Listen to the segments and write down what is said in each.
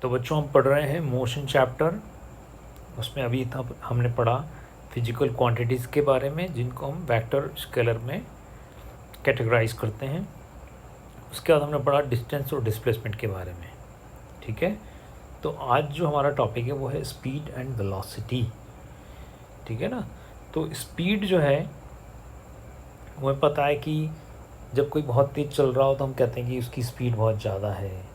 तो बच्चों हम पढ़ रहे हैं मोशन चैप्टर। उसमें अभी तक हमने पढ़ा फिजिकल क्वांटिटीज़ के बारे में जिनको हम वेक्टर स्केलर में कैटेगराइज करते हैं। उसके बाद हमने पढ़ा डिस्टेंस और डिस्प्लेसमेंट के बारे में। ठीक है, तो आज जो हमारा टॉपिक है वो है स्पीड एंड वेलोसिटी। ठीक है ना। तो स्पीड जो है हमें पता है कि जब कोई बहुत तेज़ चल रहा हो तो हम कहते हैं कि उसकी स्पीड बहुत ज़्यादा है।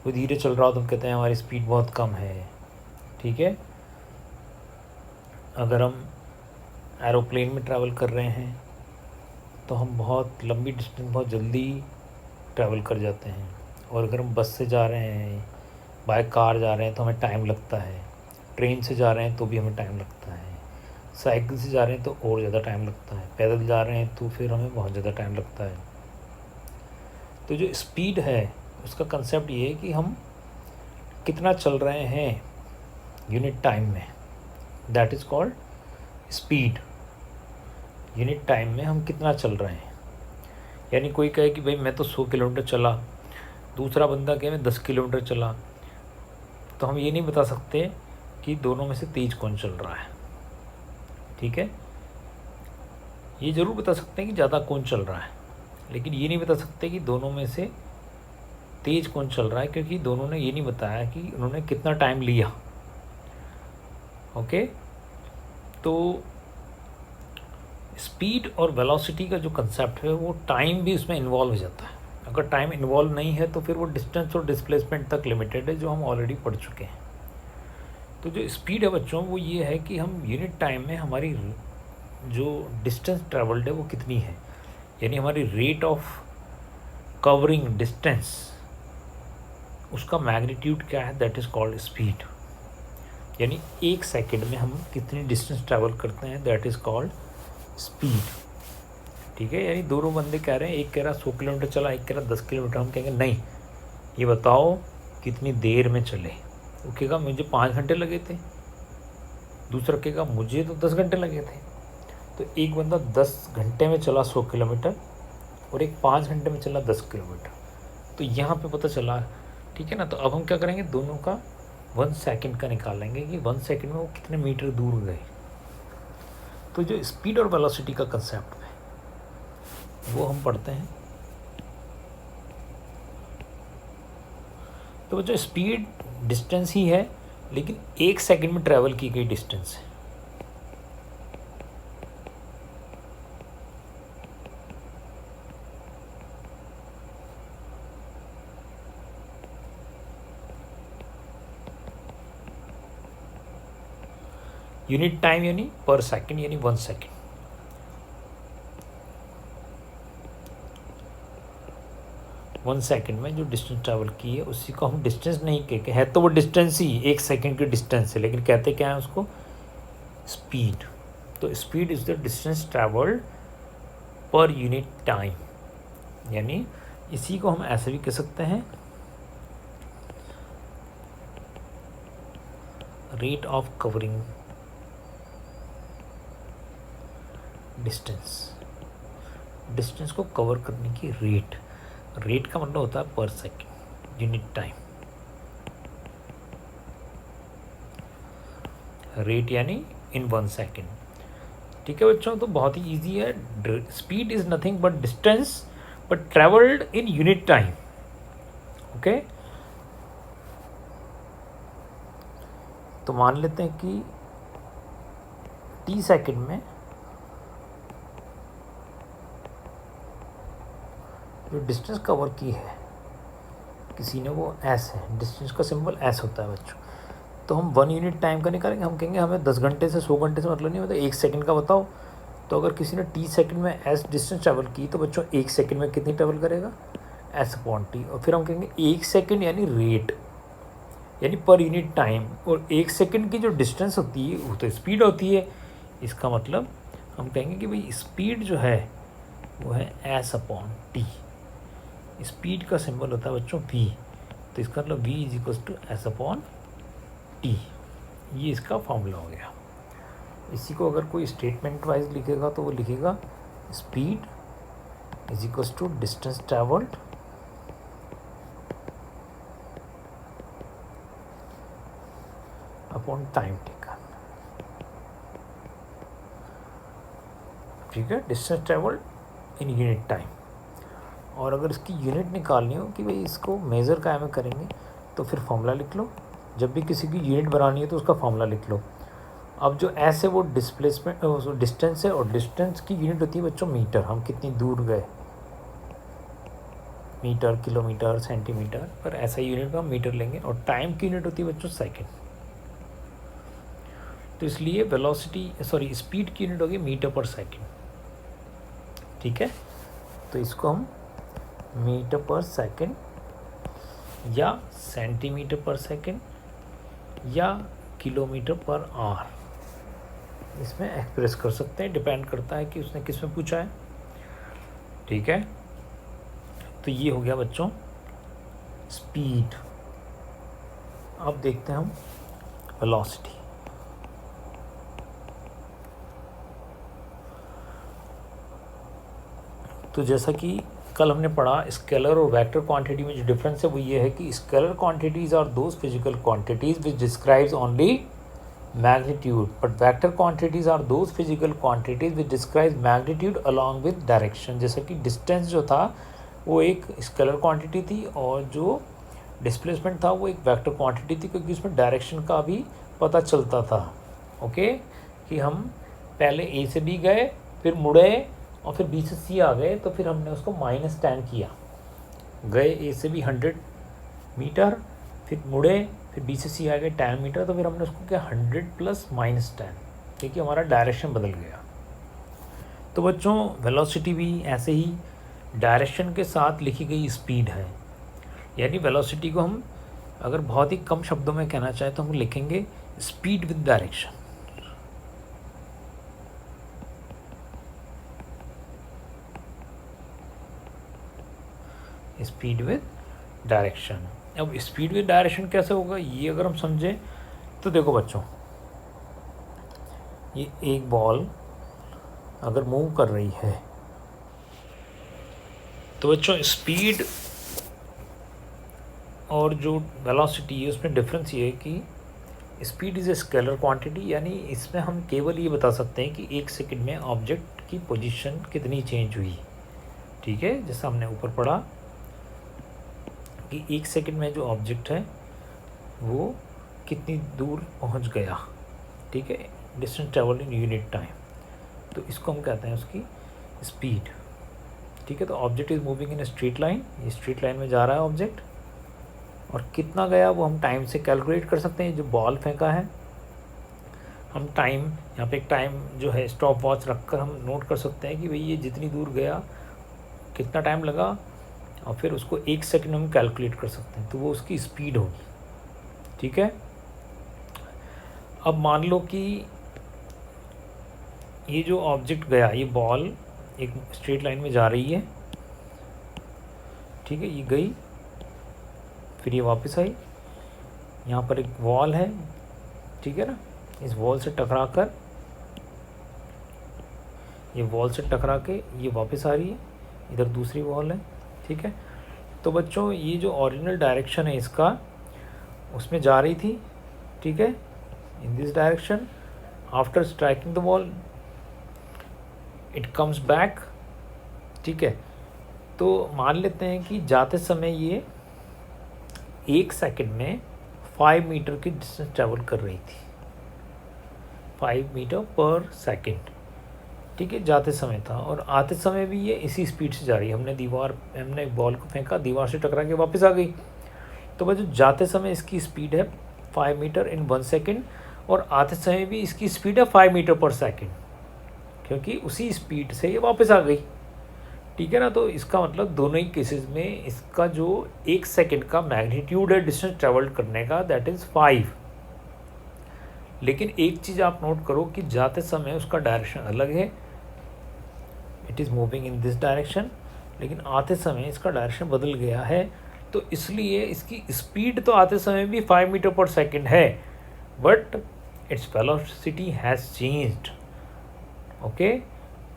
कोई धीरे चल रहा हो तो हम कहते हैं हमारी स्पीड बहुत कम है। ठीक है, अगर हम एरोप्लेन में ट्रैवल कर रहे हैं तो हम बहुत लंबी डिस्टेंस बहुत जल्दी ट्रैवल कर जाते हैं, और अगर हम बस से जा रहे हैं, बाय कार जा रहे हैं तो हमें टाइम लगता है, ट्रेन से जा रहे हैं तो भी हमें टाइम लगता है, साइकिल से जा रहे हैं तो और ज़्यादा टाइम लगता है, पैदल जा रहे हैं तो फिर हमें बहुत ज़्यादा टाइम लगता है। तो जो स्पीड है उसका कंसेप्ट ये है कि हम कितना चल रहे हैं यूनिट टाइम में, that is called speed. Unit time में हम कितना चल रहे हैं। यानी कोई कहे कि भाई मैं तो 100 किलोमीटर चला, दूसरा बंदा कहे मैं 10 किलोमीटर चला, तो हम ये नहीं बता सकते कि दोनों में से तेज़ कौन चल रहा है। ठीक है, ये ज़रूर बता सकते हैं कि ज़्यादा कौन चल रहा है, लेकिन ये नहीं बता सकते कि दोनों में से तेज़ कौन चल रहा है, क्योंकि दोनों ने ये नहीं बताया कि उन्होंने कितना टाइम लिया। ओके, तो स्पीड और वेलोसिटी का जो कंसेप्ट है वो टाइम भी उसमें इन्वॉल्व हो जाता है। अगर टाइम इन्वॉल्व नहीं है तो फिर वो डिस्टेंस और डिस्प्लेसमेंट तक लिमिटेड है, जो हम ऑलरेडी पढ़ चुके हैं। तो जो स्पीड है बच्चों वो ये है कि हम यूनिट टाइम में हमारी जो डिस्टेंस ट्रेवल्ड है वो कितनी है, यानी हमारी रेट ऑफ कवरिंग डिस्टेंस, उसका मैग्नीट्यूड क्या है, दैट इज़ कॉल्ड स्पीड। यानी 1 सेकेंड में हम कितनी डिस्टेंस ट्रैवल करते हैं, दैट इज़ कॉल्ड स्पीड। ठीक है, यानी दोनों बंदे कह रहे हैं, एक कह रहा 100 किलोमीटर चला, एक कह रहा 10 किलोमीटर। हम कहेंगे नहीं, ये बताओ कितनी देर में चले। वो कहेगा मुझे 5 घंटे लगे थे, दूसरा कहेगा मुझे तो 10 घंटे लगे थे। तो एक बंदा 10 घंटे में चला 100 किलोमीटर और एक 5 घंटे में चला 10 किलोमीटर। तो यहाँ पे पता चला। ठीक है ना। तो अब हम क्या करेंगे, दोनों का 1 सेकेंड का निकालेंगे कि 1 सेकेंड में वो कितने मीटर दूर गए। तो जो स्पीड और वेलोसिटी का कंसेप्ट है वो हम पढ़ते हैं। तो जो स्पीड डिस्टेंस ही है, लेकिन 1 सेकेंड में ट्रैवल की गई डिस्टेंस है। यूनिट टाइम यानी पर सेकेंड, यानी 1 सेकेंड। वन सेकेंड में जो डिस्टेंस ट्रैवल की है उसी को हम डिस्टेंस नहीं कहते है, तो वो डिस्टेंस ही 1 सेकेंड की डिस्टेंस है, लेकिन कहते क्या है उसको, स्पीड। तो speed is the distance travelled per unit time, यानी इसी को हम ऐसे भी कह सकते हैं, rate of covering distance. Distance को कवर करने की रेट, रेट का मतलब होता है पर सेकेंड, यूनिट टाइम। रेट यानी इन 1 सेकेंड। ठीक है बच्चों, तो बहुत ही इजी है। Speed is nothing but distance but travelled in unit time. Okay, तो मान लेते हैं कि t सेकेंड में जो डिस्टेंस कवर की है किसी ने वो s है, डिस्टेंस का सिंबल s होता है बच्चों। तो हम 1 यूनिट टाइम का निकालेंगे, हम कहेंगे हमें 10 घंटे से 100 घंटे से मतलब नहीं होता, 1 सेकंड का बताओ। तो अगर किसी ने t सेकंड में s डिस्टेंस ट्रैवल की तो बच्चों 1 सेकंड में कितनी ट्रैवल करेगा, s/t। और फिर हम कहेंगे 1 सेकंड यानी रेट, यानी पर यूनिट टाइम, और 1 सेकंड की जो डिस्टेंस होती है वो तो स्पीड होती है। इसका मतलब हम कहेंगे कि भाई स्पीड जो है वो है s/t। स्पीड का सिंबल होता है बच्चों v, तो इसका मतलब v = s/t। ये इसका फॉर्मूला हो गया। इसी को अगर कोई स्टेटमेंट वाइज लिखेगा तो वो लिखेगा speed = distance travelled upon time taken. ठीक है, distance travelled in unit time. और अगर इसकी यूनिट निकालनी हो कि भाई इसको मेज़र क्या में करेंगे, तो फिर फॉर्मूला लिख लो। जब भी किसी की यूनिट बनानी है तो उसका फॉर्मूला लिख लो। अब जो ऐसे वो डिस्प्लेसमेंट डिस्टेंस है, और डिस्टेंस की यूनिट होती है बच्चों मीटर, हम कितनी दूर गए, मीटर, किलोमीटर, सेंटीमीटर, पर ऐसा यूनिट का हम मीटर लेंगे। और टाइम की यूनिट होती है बच्चों सेकंड। तो इसलिए स्पीड की यूनिट होगी मीटर पर सेकंड। ठीक है, तो इसको हम मीटर पर सेकंड या सेंटीमीटर पर सेकंड या किलोमीटर पर आवर इसमें एक्सप्रेस कर सकते हैं, डिपेंड करता है कि उसने किस में पूछा है। ठीक है, तो ये हो गया बच्चों स्पीड। अब देखते हैं हम वेलोसिटी। तो जैसा कि कल हमने पढ़ा, स्केलर और वेक्टर क्वांटिटी में जो डिफरेंस है वो ये है कि scalar quantities are those physical quantities which describes only magnitude, but vector quantities are those physical quantities which describes magnitude along with direction. जैसे कि डिस्टेंस जो था वो एक स्केलर क्वांटिटी थी, और जो डिस्प्लेसमेंट था वो एक वेक्टर क्वांटिटी थी, क्योंकि उसमें डायरेक्शन का भी पता चलता था। ओके, कि हम पहले ए से बी गए, फिर मुड़े, और फिर बी से सी आ गए, तो फिर हमने उसको -10 किया। गए ए से बी 100 मीटर, फिर मुड़े, फिर बी से सी आ गए 10 मीटर, तो फिर हमने उसको क्या 100 + -10, क्योंकि हमारा डायरेक्शन बदल गया। तो बच्चों वेलोसिटी भी ऐसे ही डायरेक्शन के साथ लिखी गई स्पीड है। यानी वेलोसिटी को हम अगर बहुत ही कम शब्दों में कहना चाहें तो हम लिखेंगे speed with direction. Speed with direction. अब स्पीड विद डायरेक्शन कैसे होगा, ये अगर हम समझें तो देखो बच्चों, ये एक बॉल अगर मूव कर रही है, तो बच्चों स्पीड और जो वेलोसिटी है उसमें डिफरेंस ये है कि speed is a scalar quantity, यानी इसमें हम केवल ये बता सकते हैं कि 1 सेकंड में ऑब्जेक्ट की पोजीशन कितनी चेंज हुई। ठीक है, जैसा हमने ऊपर पढ़ा कि 1 सेकंड में जो ऑब्जेक्ट है वो कितनी दूर पहुंच गया। ठीक है, distance travel in unit time, तो इसको हम कहते हैं उसकी स्पीड। ठीक है, तो object is moving in a straight line, ये स्ट्रेट लाइन में जा रहा है ऑब्जेक्ट, और कितना गया वो हम टाइम से कैलकुलेट कर सकते हैं। जो बॉल फेंका है, हम टाइम, यहाँ पे एक टाइम जो है स्टॉप वॉच रखकर हम नोट कर सकते हैं कि भाई ये जितनी दूर गया कितना टाइम लगा, और फिर उसको 1 सेकंड हम कैलकुलेट कर सकते हैं, तो वो उसकी स्पीड होगी। ठीक है, अब मान लो कि ये जो ऑब्जेक्ट गया, ये बॉल एक स्ट्रेट लाइन में जा रही है। ठीक है, ये गई, फिर ये वापस आई, यहाँ पर एक वॉल है। ठीक है ना, इस वॉल से टकरा कर, ये वॉल से टकरा के ये वापस आ रही है, इधर दूसरी वॉल है। ठीक है, तो बच्चों ये जो ओरिजिनल डायरेक्शन है इसका, उसमें जा रही थी। ठीक है, in this direction, after striking the wall it comes back. ठीक है, तो मान लेते हैं कि जाते समय ये 1 सेकंड में 5 मीटर की डिस्टेंस ट्रेवल कर रही थी, 5 मीटर पर सेकंड। ठीक है, जाते समय था, और आते समय भी ये इसी स्पीड से जा रही है। हमने बॉल को फेंका, दीवार से टकरा के वापस आ गई, तो बस जाते समय इसकी स्पीड है 5 मीटर इन 1 सेकंड, और आते समय भी इसकी स्पीड है 5 मीटर पर सेकंड, क्योंकि उसी स्पीड से ये वापस आ गई। ठीक है ना, तो इसका मतलब दोनों ही केसेस में इसका जो 1 सेकंड का मैग्नीट्यूड है डिस्टेंस ट्रेवल करने का, दैट इज़ 5। लेकिन एक चीज़ आप नोट करो कि जाते समय उसका डायरेक्शन अलग है, it is moving in this direction, लेकिन आते समय इसका डायरेक्शन बदल गया है। तो इसलिए इसकी स्पीड तो आते समय भी 5 मीटर पर सेकंड है, but its velocity has changed. Okay,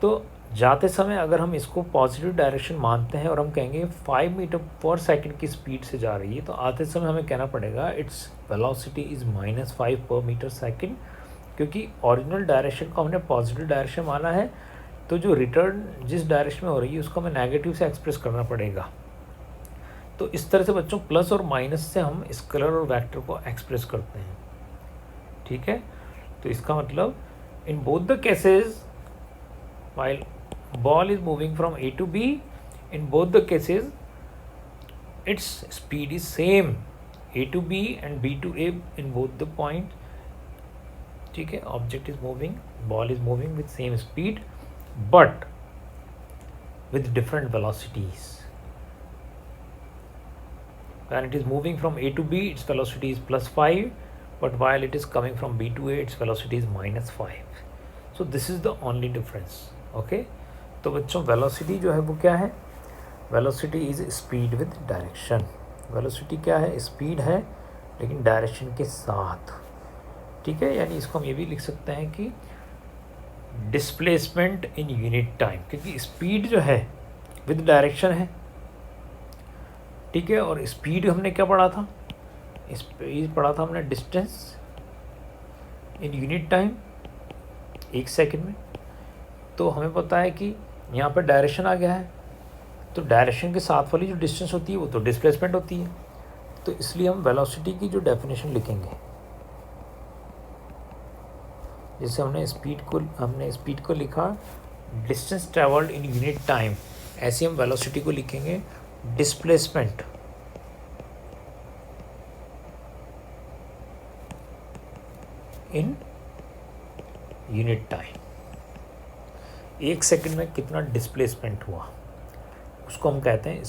तो जाते समय अगर हम इसको पॉजिटिव डायरेक्शन मानते हैं और हम कहेंगे 5 मीटर पर सेकंड की स्पीड से जा रही है, तो आते समय हमें कहना पड़ेगा इट्स वेलोसिटी इज़ -5 पर मीटर सेकंड, क्योंकि ओरिजिनल डायरेक्शन को हमने पॉजिटिव डायरेक्शन माना है, तो जो रिटर्न जिस डायरेक्शन में हो रही है उसको हमें नेगेटिव से एक्सप्रेस करना पड़ेगा। तो इस तरह से बच्चों प्लस और माइनस से हम स्केलर और वेक्टर को एक्सप्रेस करते हैं। ठीक है, तो इसका मतलब in both the cases while ball is moving from A to B, in both the cases its speed is same, A to B and B to A in both the point. ठीक है, object is moving, ball is moving with same speed but with different velocities. When it is moving from A to B, its velocity is +5, but while it is coming from B to A, its velocity is -5. So this is the only difference. Okay, तो बच्चों velocity जो है वो क्या है? Velocity is speed with direction. Velocity क्या है? Speed है लेकिन डायरेक्शन के साथ। ठीक है, यानी इसको हम ये भी लिख सकते हैं कि डिस्प्लेसमेंट इन यूनिट टाइम, क्योंकि स्पीड जो है विद डायरेक्शन है। ठीक है, और स्पीड हमने क्या पढ़ा था? स्पीड पढ़ा था हमने distance in unit time, 1 second में। तो हमें पता है कि यहाँ पर डायरेक्शन आ गया है, तो डायरेक्शन के साथ वाली जो डिस्टेंस होती है वो तो डिस्प्लेसमेंट होती है। तो इसलिए हम वेलोसिटी की जो डेफिनेशन लिखेंगे, जैसे हमने स्पीड को लिखा distance travelled in unit time, ऐसे हम वेलोसिटी को लिखेंगे displacement in unit time. 1 second में कितना डिस्प्लेसमेंट हुआ उसको हम कहते हैं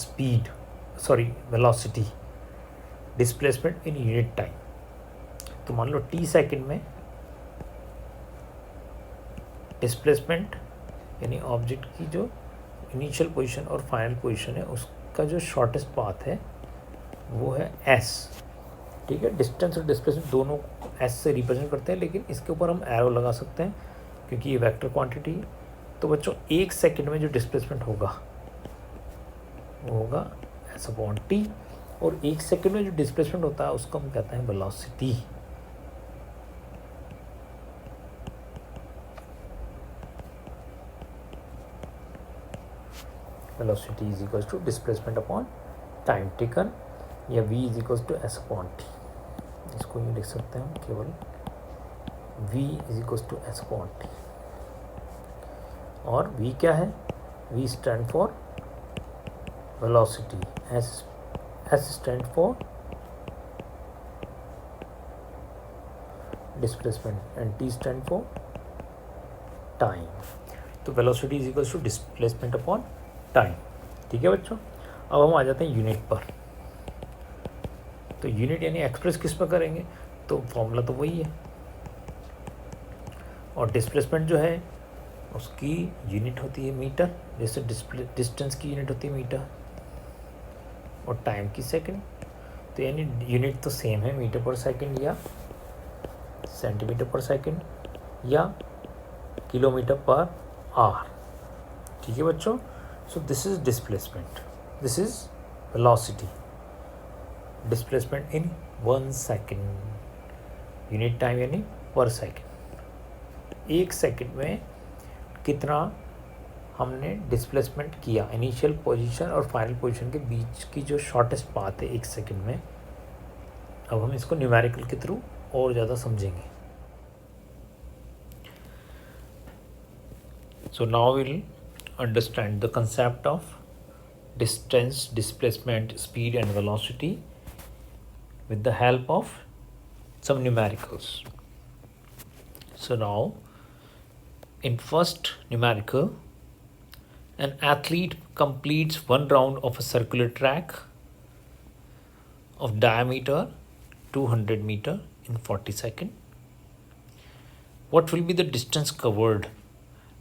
velocity, displacement in unit time. तो मान लो t सेकंड में डिस्प्लेसमेंट यानी ऑब्जेक्ट की जो इनिशियल पोजीशन और फाइनल पोजीशन है उसका जो शॉर्टेस्ट पाथ है वो है s। ठीक है, डिस्टेंस और डिस्प्लेसमेंट दोनों s से रिप्रेजेंट करते हैं, लेकिन इसके ऊपर हम एरो लगा सकते हैं क्योंकि ये वेक्टर क्वांटिटी है। तो बच्चों 1 सेकंड में जो डिस्प्लेसमेंट होगा वो होगा s/t, और 1 सेकंड में जो डिस्प्लेसमेंट होता है उसको हम कहते हैं velocity. Velocity is equal to displacement upon time taken, या v is equal to s/t। इसको ये लिख सकते हैं हम केवल v is equal to s/t। और v क्या है? v stand for velocity, s stand for displacement and t stand for time. तो velocity is equal to displacement upon time. ठीक है बच्चों, अब हम आ जाते हैं यूनिट पर। तो यूनिट यानी एक्सप्रेस किस पर करेंगे? तो फॉर्मूला तो वही है, और डिस्प्लेसमेंट जो है उसकी यूनिट होती है मीटर, जैसे डिस्टेंस की यूनिट होती है मीटर और टाइम की सेकंड। तो यानी यूनिट तो सेम है, मीटर पर सेकंड या सेंटीमीटर पर सेकंड या किलोमीटर पर आवर। ठीक है बच्चों, सो this is displacement, this is velocity, displacement in 1 second, unit time यानी पर सेकंड। 1 सेकंड में कितना हमने डिस्प्लेसमेंट किया, इनिशियल पोजीशन और फाइनल पोजीशन के बीच की जो शॉर्टेस्ट पाथ है 1 सेकंड में। अब हम इसको न्यूमेरिकल के थ्रू और ज़्यादा समझेंगे। So now will understand the concept of distance, displacement, speed and velocity with the help of some numericals. So now in first numerical, an athlete completes 1 round of a circular track of diameter 200 meter in 40 seconds. What will be the distance covered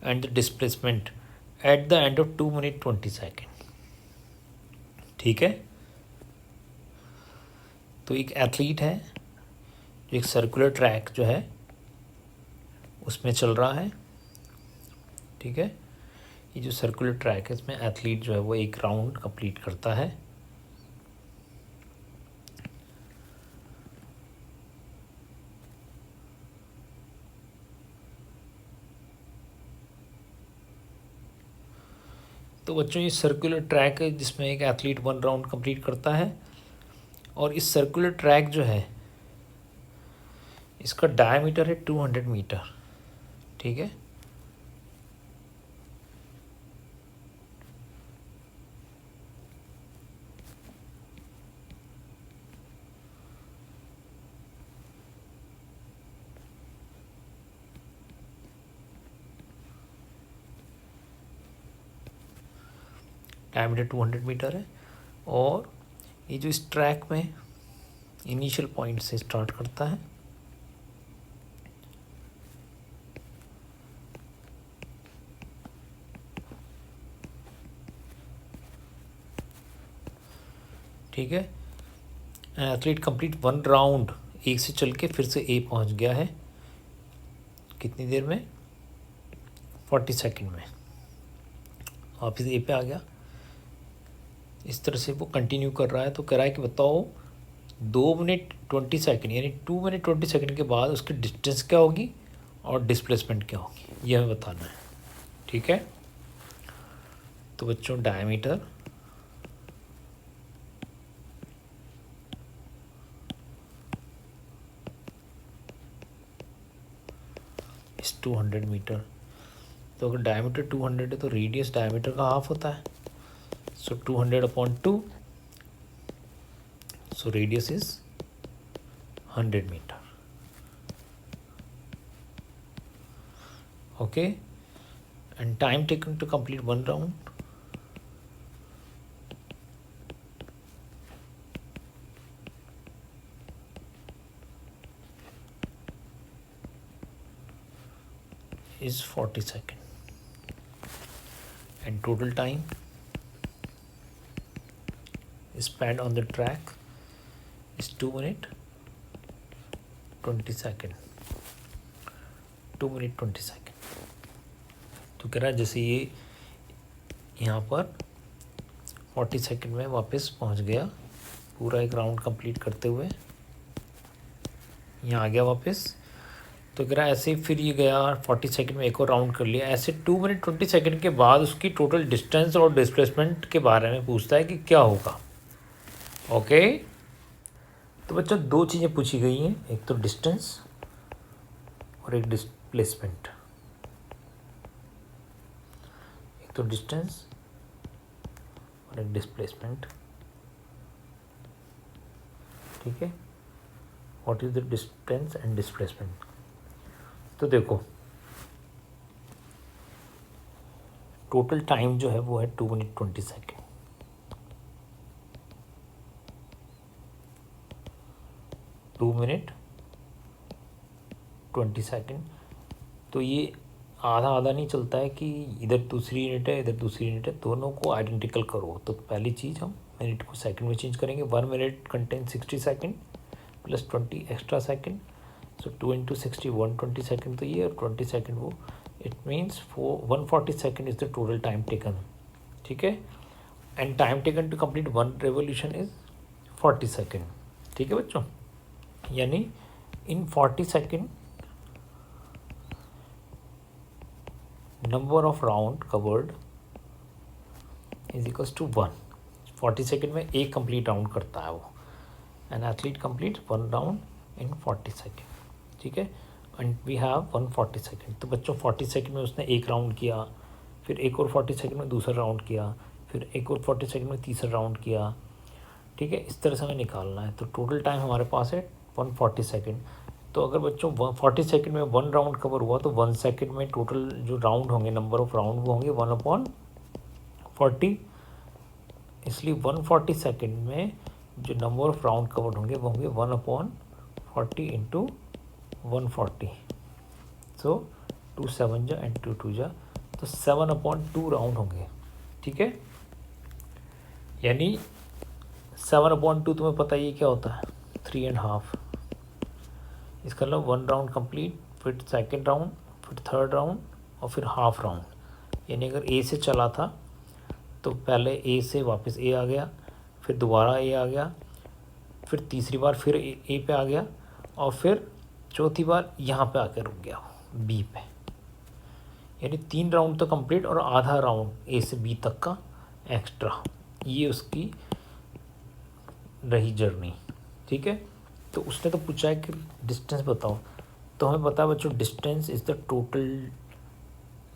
and the displacement at the end of 2 minutes 20 seconds? ठीक है, तो एक athlete है जो एक circular track जो है उसमें चल रहा है। ठीक है, ये जो सर्कुलर ट्रैक है इसमें एथलीट जो है वो एक राउंड कंप्लीट करता है। तो बच्चों ये सर्कुलर ट्रैक है जिसमें एक एथलीट 1 राउंड कंप्लीट करता है, और इस सर्कुलर ट्रैक जो है इसका डायमीटर है 200 मीटर। ठीक है, डायमीटर 200 मीटर है, और ये जो इस ट्रैक में इनिशियल पॉइंट से स्टार्ट करता है, ठीक है। एथलीट कंप्लीट 1 राउंड, एक से चल के फिर से ए पहुंच गया है, कितनी देर में, 40 सेकंड में वापस ए पे आ गया। इस तरह से वो कंटिन्यू कर रहा है। तो कह रहा है कि बताओ 2 मिनट 20 सेकंड यानी 2 मिनट 20 सेकंड के बाद उसकी डिस्टेंस क्या होगी और डिस्प्लेसमेंट क्या होगी, ये हमें बताना है। ठीक है, तो बच्चों डायमीटर इस 200 मीटर, तो अगर डायमीटर 200 है तो रेडियस डायमीटर का हाफ होता है, सो 200/2, so radius is 100 meter. Okay, and time taken to complete 1 round is 40 seconds, and total time spent on the track is 2 minute 20 second, 2 minute 20 second। तो कह रहा है जैसे ये यहाँ पर 40 सेकंड में वापस पहुँच गया, पूरा एक राउंड कंप्लीट करते हुए यहाँ आ गया वापस। तो कह रहा है ऐसे फिर ये गया 40 सेकंड में एक और राउंड कर लिया। ऐसे 2 मिनट 20 सेकंड के बाद उसकी टोटल डिस्टेंस और डिस्प्लेसमेंट के बारे में पूछता है कि क्या होगा। ओके, तो बच्चों 2 चीज़ें पूछी गई हैं, एक तो डिस्टेंस और एक डिस्प्लेसमेंट। एक तो डिस्टेंस और एक डिस्प्लेसमेंट। ठीक है, what is the distance and displacement. तो देखो टोटल टाइम जो है वो है 2 मिनट 20 सेकेंड। 2 minute 20 second. तो ये आधा आधा नहीं चलता है कि इधर दूसरी यूनिट है इधर दूसरी यूनिट है, दोनों को आइडेंटिकल करो। तो पहली चीज़ हम मिनट को सेकंड में चेंज करेंगे। 1 minute contain 60 second plus 20 extra second, so 2 × 60 120 second. तो ये और 20 सेकंड वो, it means 140 second is the total time taken. ठीक है, and time taken to complete 1 revolution is 40 second. ठीक है बच्चों, यानी इन 40 second number of round covered is equals to 1। 40 second में एक कंप्लीट राउंड करता है वो, an athlete complete 1 round in 40 second. ठीक है, एंड वी हैव 140 सेकंड। तो बच्चों 40 सेकंड में उसने एक राउंड किया, फिर एक और 40 सेकंड में दूसरा राउंड किया, फिर एक और 40 सेकंड में तीसरा राउंड किया। ठीक है, इस तरह से हमें निकालना है। तो टोटल टाइम हमारे पास है 140 सेकंड। तो अगर बच्चों 40 सेकंड में 1 राउंड कवर हुआ तो 1 सेकंड में टोटल जो राउंड होंगे, नंबर ऑफ राउंड, वो होंगे 1/40। इसलिए 140 सेकंड में जो नंबर ऑफ राउंड कवर्ड होंगे वो होंगे 1/40 इंटू 140। सो 2 7 जा एंड 2 2 जा, तो 7/2 राउंड होंगे। ठीक है, यानी 7/2 तुम्हें पता ही क्या होता है, 3.5। इसका मतलब 1 राउंड कंप्लीट, फिर सेकंड राउंड, फिर थर्ड राउंड और फिर हाफ राउंड। यानी अगर ए से चला था तो पहले ए से वापस ए आ गया, फिर दोबारा ए आ गया, फिर तीसरी बार फिर ए पे आ गया, और फिर चौथी बार यहाँ पे आकर रुक गया बी पे। यानी 3 राउंड तो कंप्लीट और आधा राउंड ए से बी तक का एक्स्ट्रा, ये उसकी रही जर्नी। ठीक है, तो उसने तो पूछा है कि डिस्टेंस बताओ, तो हमें पता है बच्चों distance is the total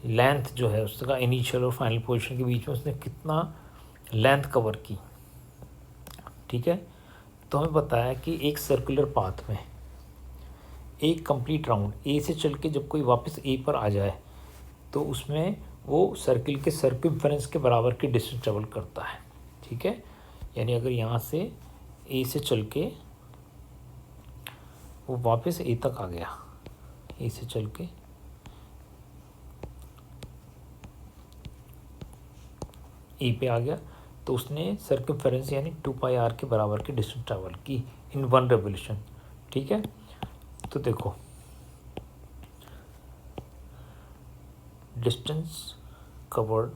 length जो है उसका इनिशियल और फाइनल पोजीशन के बीच में उसने कितना लेंथ कवर की। ठीक है, तो हमें पता है कि एक सर्कुलर पाथ में एक कंप्लीट राउंड ए से चल के जब कोई वापस ए पर आ जाए तो उसमें वो सर्किल के सर्कमफेरेंस के बराबर की डिस्टेंस ट्रेवल करता है। ठीक है, यानी अगर यहाँ से ए से चल के वो वापस ए तक आ गया, ए से चल के ए पे आ गया, तो उसने सर्कमफेरेंस यानी 2πr के बराबर की डिस्टेंस ट्रैवल की इन 1 रेवोल्यूशन। ठीक है, तो देखो distance covered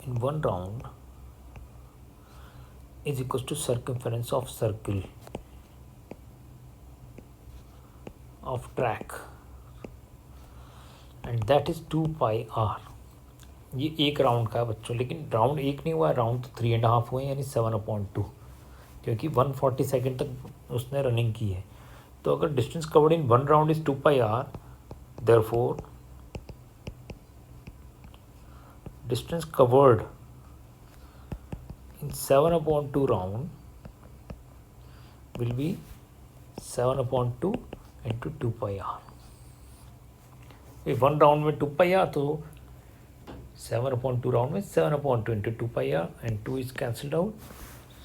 in 1 round is equal to circumference of circle of track and that is 2πr। ये एक राउंड का है बच्चों, लेकिन राउंड एक नहीं हुआ है, राउंड तो 3.5 हुए यानी 7/2, क्योंकि 140 सेकेंड तक उसने रनिंग की है। तो अगर distance covered in 1 round is 2πr, therefore distance covered in 7/2 round will be 7/2 into 2πr। 1 round में 2πr, तो 7/2 राउंड में 7/2 into 2πr and 2 is cancelled out,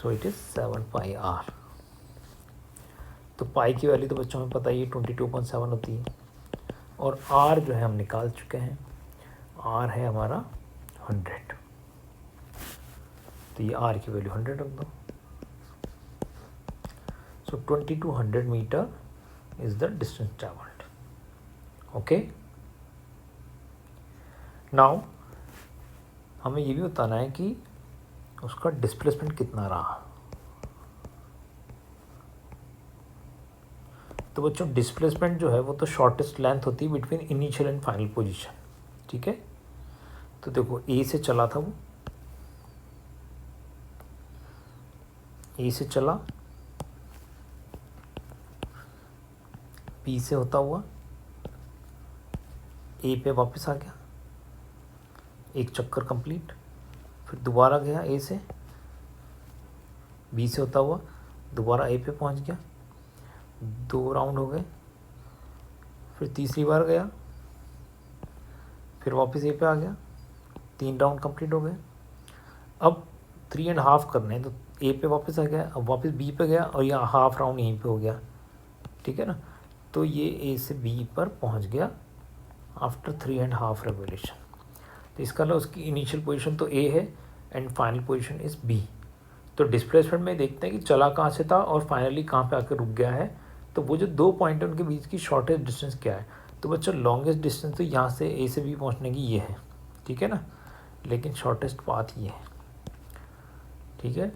so it is 7πr। तो पाई की वैल्यू तो बच्चों में पता ही 22.7 होती है, और r जो है हम निकाल चुके हैं, r है हमारा 100, तो ये r की वैल्यू 100 रख दो। So 2200 metre is the distance travelled. Okay, now हमें ये भी बताना है कि उसका डिस्प्लेसमेंट कितना रहा। तो बच्चों डिस्प्लेसमेंट जो है वो तो शॉर्टेस्ट लेंथ होती है between initial and final position. ठीक है, तो देखो ए से चला था वो, ए से चला, बी से होता हुआ ए पे वापस आ गया, एक चक्कर कंप्लीट, फिर दोबारा गया ए से, बी से होता हुआ दोबारा ए पे पहुंच गया, 2 राउंड हो गए, फिर तीसरी बार गया, फिर वापस ए पे आ गया, 3 राउंड कंप्लीट हो गए। अब 3.5 करने हैं, तो ए पे वापस आ गया, अब वापस बी पे गया, और यहाँ हाफ राउंड यहीं पे हो गया। ठीक है ना, तो ये ए से बी पर पहुंच गया आफ्टर 3.5 रेवोल्यूशन। तो इसका मतलब उसकी इनिशियल पोजीशन तो ए है and final position is B. तो डिस्प्लेसमेंट में देखते हैं कि चला कहाँ से था और फाइनली कहाँ पे आकर रुक गया है। तो वो जो 2 पॉइंट है उनके बीच की शॉर्टेस्ट डिस्टेंस क्या है। तो बच्चों लॉन्गेस्ट डिस्टेंस तो यहाँ से ए से बी पहुँचने की ये है, ठीक है ना, लेकिन शॉर्टेस्ट पाथ ये है। ठीक है,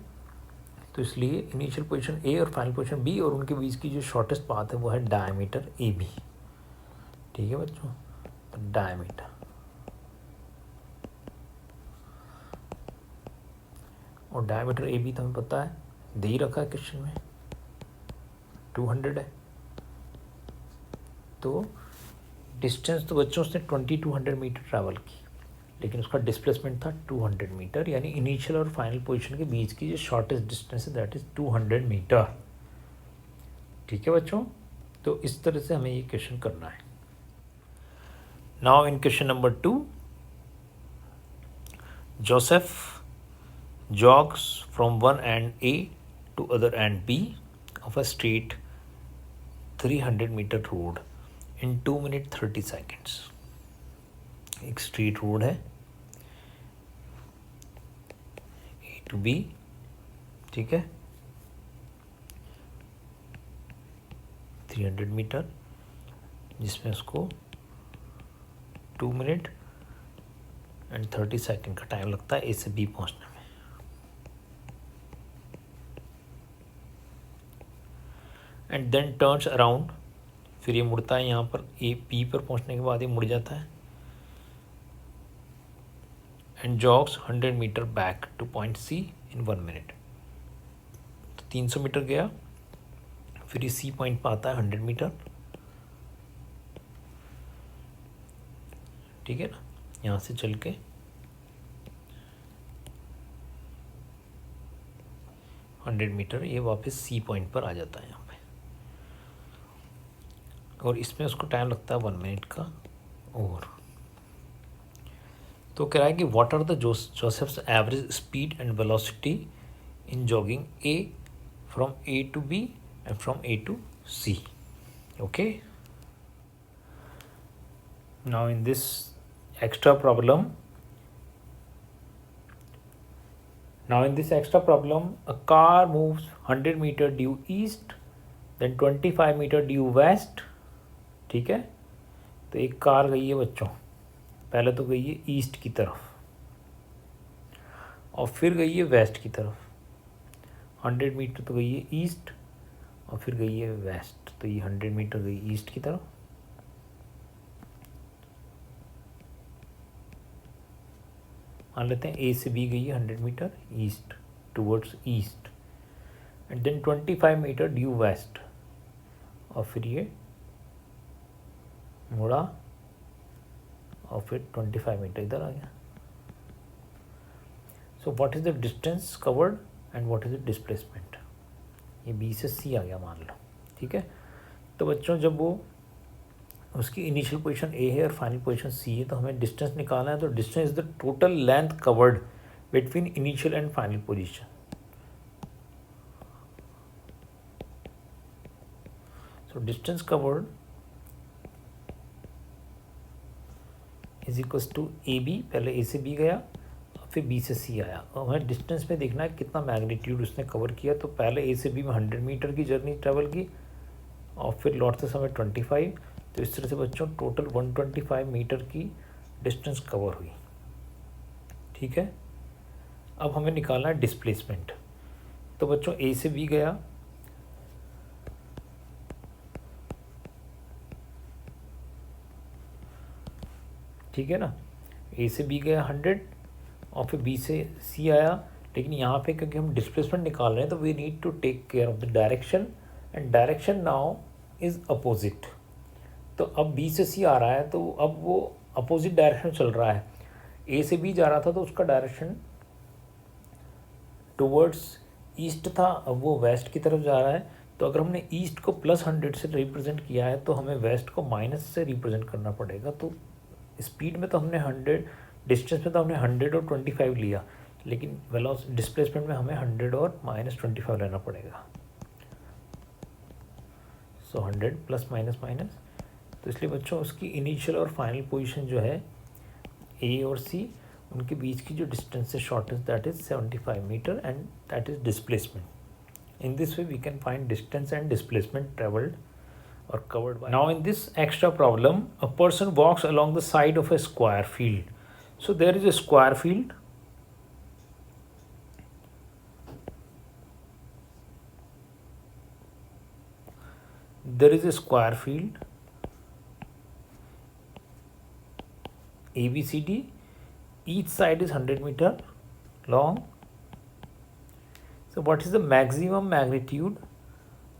तो इसलिए इनिशियल पोजीशन ए और फाइनल पोजीशन बी और उनके बीच की जो शॉर्टेस्ट पाथ है वो है डायमीटर ए बी। ठीक है बच्चों, तो डायमीटर, और डायमीटर ए बी तो हमें पता है, दे ही रखा है क्वेश्चन में, 200 है। तो डिस्टेंस तो बच्चों उसने 2200 मीटर ट्रैवल की, लेकिन उसका डिस्प्लेसमेंट था 200 मीटर, यानी इनिशियल और फाइनल पोजीशन के बीच की जो शॉर्टेस्ट डिस्टेंस है दैट इज़ 200 मीटर। ठीक है बच्चों, तो इस तरह से हमें ये क्वेश्चन करना है। Now in question number 2, Joseph jogs from one end A to other end B of a straight 300-meter road in 2 minutes 30 seconds। एक स्ट्रीट रोड है A to B, ठीक है, 300 मीटर, जिसमें उसको 2 मिनट एंड 30 सेकेंड का time लगता है ए से बी पहुंचने में। एंड देन टर्न्स अराउंड, फिर ये मुड़ता है यहाँ पर ए बी पर पहुंचने के बाद ये मुड़ जाता है and jogs 100 metre back to point C in 1 minute. तो 300 मीटर गया, फिर ये सी पॉइंट पर आता है 100 मीटर, ठीक है ना। यहाँ से चल के 100 मीटर ये वापस सी पॉइंट पर आ जाता है यहाँ पे, और इसमें उसको टाइम लगता है 1 मिनट का। और तो कह रहा है कि what are the Joseph's average speed and velocity in jogging A from A to B and from A to C. Okay, now in this extra problem, a car moves 100 meter due east, then 25 meter due west, ठीक है। तो एक car गई है बच्चों, पहले तो गई है ईस्ट की तरफ और फिर गई है वेस्ट की तरफ। 100 मीटर तो गई है ईस्ट और फिर गई है वेस्ट, तो ये 100 मीटर गई ईस्ट की तरफ, मान लेते हैं ए से बी गई है 100 metre east towards east, and then 25 metre due west, और फिर ये मुड़ा और फिर 25 मीटर इधर आ गया। So what is the distance covered and what is the displacement. ये बी से सी आ गया मान लो, ठीक है। तो बच्चों जब वो उसकी इनिशियल पोजीशन ए है और फाइनल पोजीशन सी है, तो हमें डिस्टेंस निकालना है। तो distance is the total length covered between initial and final position. So distance covered is equals to A B, पहले ए से बी गया फिर बी से सी आया, और हमें डिस्टेंस में देखना है कितना मैग्नीट्यूड उसने कवर किया। तो पहले ए से बी में 100 मीटर की जर्नी ट्रेवल की और फिर लौटते समय 25, तो इस तरह से बच्चों टोटल 125 मीटर की डिस्टेंस कवर हुई, ठीक है। अब हमें निकालना है डिस्प्लेसमेंट। तो बच्चों ए से बी गया, ठीक है ना, ए से बी गया 100 और फिर बी से सी आया। लेकिन यहाँ पे क्योंकि हम डिस्प्लेसमेंट निकाल रहे हैं तो we need to take care of the direction, and direction now is opposite. तो अब बी से सी आ रहा है तो अब वो अपोजिट डायरेक्शन चल रहा है। ए से बी जा रहा था तो उसका डायरेक्शन टुवर्ड्स ईस्ट था, अब वो वेस्ट की तरफ जा रहा है। तो अगर हमने ईस्ट को +100 से रिप्रेजेंट किया है तो हमें वेस्ट को माइनस से रिप्रेजेंट करना पड़ेगा। तो स्पीड में तो हमने 100, डिस्टेंस में तो हमने 100 और 25 लिया, लेकिन वेलोसिटी डिस्प्लेसमेंट में हमें 100 और -25 लेना पड़ेगा। सो 100 प्लस माइनस माइनस, तो इसलिए बच्चों उसकी इनिशियल और फाइनल पोजीशन जो है ए और सी, उनके बीच की जो डिस्टेंस है shortest, that is 75 metre and that is displacement. In this way we can find distance and displacement travelled or covered by. Now in this extra problem, a person walks along the side of a square field. So there is a square field. There is a square field ABCD. Each side is 100 meter long. So what is the maximum magnitude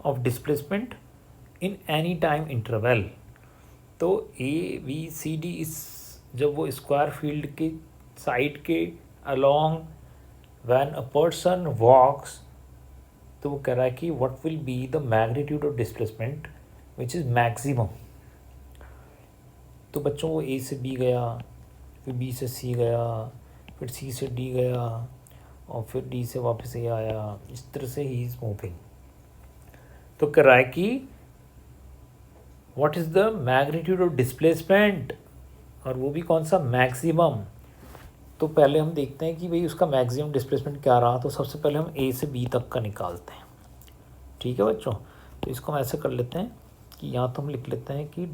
of displacement in any time interval. तो ABCD इस जब वो square field के side के along when a person वॉक्स, तो वो कह रहा है कि what will be the magnitude of displacement which is maximum. तो बच्चों वो A से B गया, फिर B से C गया, फिर C से D गया और फिर D से वापस A आया, इस तरह से ही इज़ मूविंग। तो कह रहा है कि what is the magnitude of displacement, और वो भी कौन सा, मैक्सिमम। तो पहले हम देखते हैं कि भाई उसका मैक्सिमम डिस्प्लेसमेंट क्या रहा। तो सबसे पहले हम ए से बी तक का निकालते हैं, ठीक है बच्चों। तो इसको हम ऐसे कर लेते हैं कि यहाँ तो हम लिख लेते हैं कि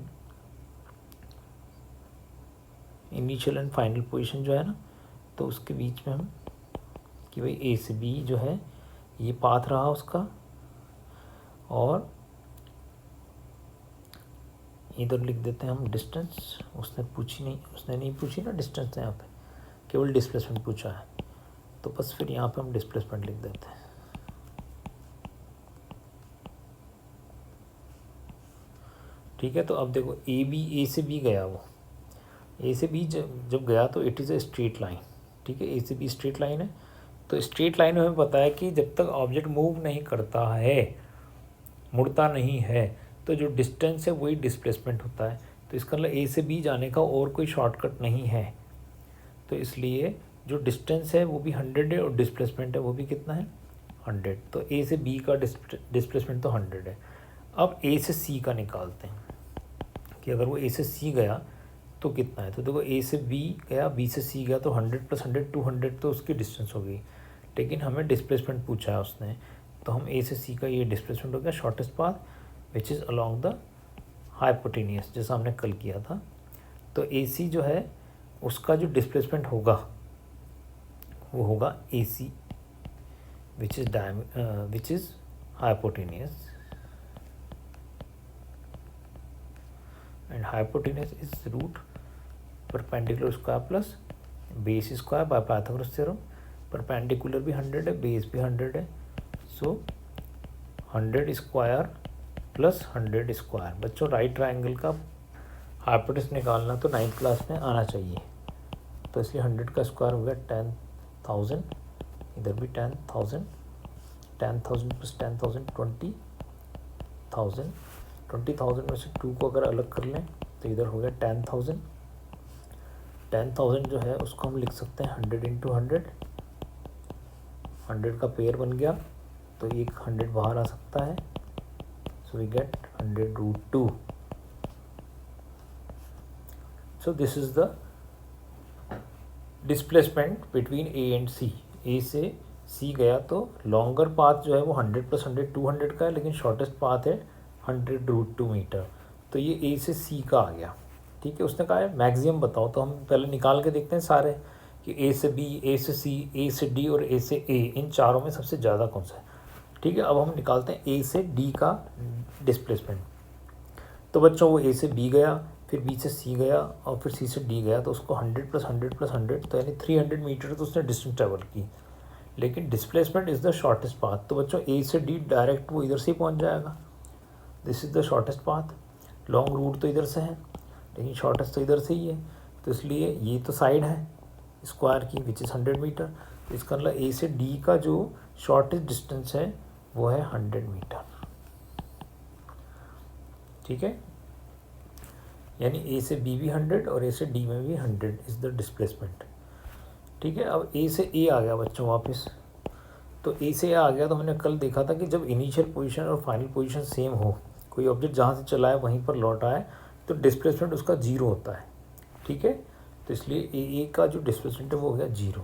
इनिशियल एंड फाइनल पोजीशन जो है ना, तो उसके बीच में हम कि भाई ए से बी जो है ये पाथ रहा उसका, और इधर लिख देते हैं हम डिस्टेंस। उसने नहीं पूछी ना डिस्टेंस, यहाँ पे केवल डिस्प्लेसमेंट पूछा है, तो बस फिर यहाँ पे हम डिस्प्लेसमेंट लिख देते हैं। ठीक है, तो अब देखो ए से बी गया, वो ए से बी जब गया तो it is a straight line. ठीक है, ए से बी स्ट्रेट लाइन है, तो स्ट्रेट लाइन में हमें पता है कि जब तक ऑब्जेक्ट मूव नहीं करता है, मुड़ता नहीं है, तो जो डिस्टेंस है वही डिस्प्लेसमेंट होता है। तो इसका मतलब ए से बी जाने का और कोई शॉर्टकट नहीं है, तो इसलिए जो डिस्टेंस है वो भी 100 है और डिस्प्लेसमेंट है वो भी कितना है 100। तो ए से बी का डिस्प्लेसमेंट तो 100 है। अब ए से सी का निकालते हैं कि अगर वो ए से सी गया तो कितना है। तो देखो ए से बी गया, बी से सी गया, तो 100 + 100 200 तो उसकी डिस्टेंस हो गई, लेकिन हमें डिस्प्लेसमेंट पूछा है उसने, तो हम ए से सी का ये डिस्प्लेसमेंट हो गया shortest path which is along the hypotenuse, जैसा हमने कल किया था। तो ए सी जो है उसका जो डिस्प्लेसमेंट होगा वो होगा A C which is hypotenuse, and hypotenuse is root perpendicular square plus base square by Pythagoras theorem. Perpendicular भी 100 है, बेस भी 100 है, सो 100 स्क्वायर प्लस 100 स्क्वायर। बच्चों राइट ट्रायंगल का हाइपोटेनस निकालना तो 9th क्लास में आना चाहिए, तो इसलिए 100 का स्क्वायर हो गया 10,000, इधर भी 10,000, 10,000 + 10,000 20,000, 20,000 में से 2 को अगर अलग कर लें तो इधर हो गया 10,000। 10,000 जो है उसको हम लिख सकते हैं 100 × 100, 100 का पेयर बन गया, तो एक 100 बाहर आ सकता है, so we get 100√2। So this is the displacement between A and C. A से सी गया तो लॉन्गर पाथ जो है वो 100 + 100 200 का है, लेकिन शॉर्टेस्ट पाथ है 100√2 मीटर, तो ये ए से सी का आ गया। ठीक है, उसने कहा है मैक्सिमम बताओ, तो हम पहले निकाल के देखते हैं सारे कि ए से बी, ए से सी, ए से डी और ए से ए, इन चारों में सबसे ज़्यादा कौन सा है। ठीक है, अब हम निकालते हैं ए से डी का डिस्प्लेसमेंट। तो बच्चों वो ए से बी गया, फिर बी से सी गया और फिर सी से डी गया, तो उसको 100 + 100 + 100 तो यानी 300 मीटर तो उसने डिस्टेंस ट्रेवल की, लेकिन displacement is the shortest path. तो बच्चों ए से डी डायरेक्ट वो इधर से ही पहुंच जाएगा, this is the shortest path. Long route तो इधर से है, लेकिन शॉर्टेस्ट तो इधर से ही है, तो इसलिए ये तो साइड है स्क्वायर की विच इज़ 100 मीटर। तो इसका मतलब ए से डी का जो शॉर्टेस्ट डिस्टेंस है वो है 100 मीटर। ठीक है, यानी ए से बी भी 100 और ए से डी में भी 100 इज़ द डिस्प्लेसमेंट। ठीक है, अब ए से ए आ गया बच्चों वापस, तो ए से ए आ गया, तो हमने कल देखा था कि जब इनिशियल पोजीशन और फाइनल पोजीशन सेम हो, कोई ऑब्जेक्ट जहाँ से चला है वहीं पर लौट आए, तो डिस्प्लेसमेंट उसका 0 होता है। ठीक है, तो इसलिए ए का जो डिस्प्लेसमेंट है वो हो गया 0।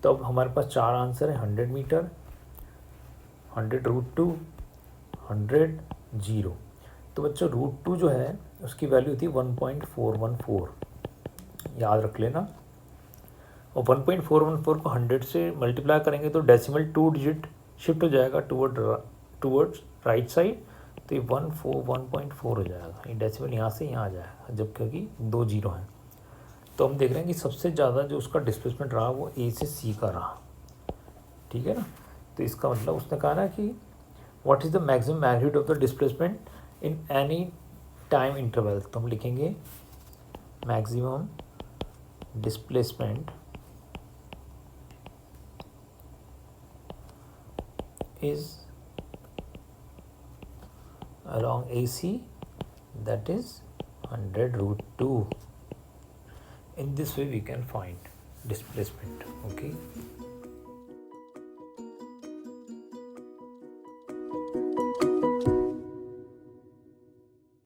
तो अब हमारे पास 4 आंसर है, 100 मीटर, 100√2, 100, 0। तो बच्चों √2 जो है उसकी वैल्यू थी 1.414, याद रख लेना। और 1.414 को 100 से मल्टीप्लाई करेंगे तो डेसिमल 2 डिजिट शिफ्ट हो जाएगा टूवर्ड्स राइट साइड, तो ये 1.4 हो जाएगा, ये डेसिमल यहाँ से यहाँ आ जाएगा, जब क्योंकि 2 0 हैं। तो हम देख रहे हैं कि सबसे ज़्यादा जो उसका डिस्प्लेसमेंट रहा वो ए से सी का रहा। ठीक है ना, तो इसका मतलब उसने कहा ना कि what is the maximum magnitude of the displacement in any time interval, तो हम लिखेंगे maximum displacement is along AC, that is 100√2. In this way we can find displacement. Okay.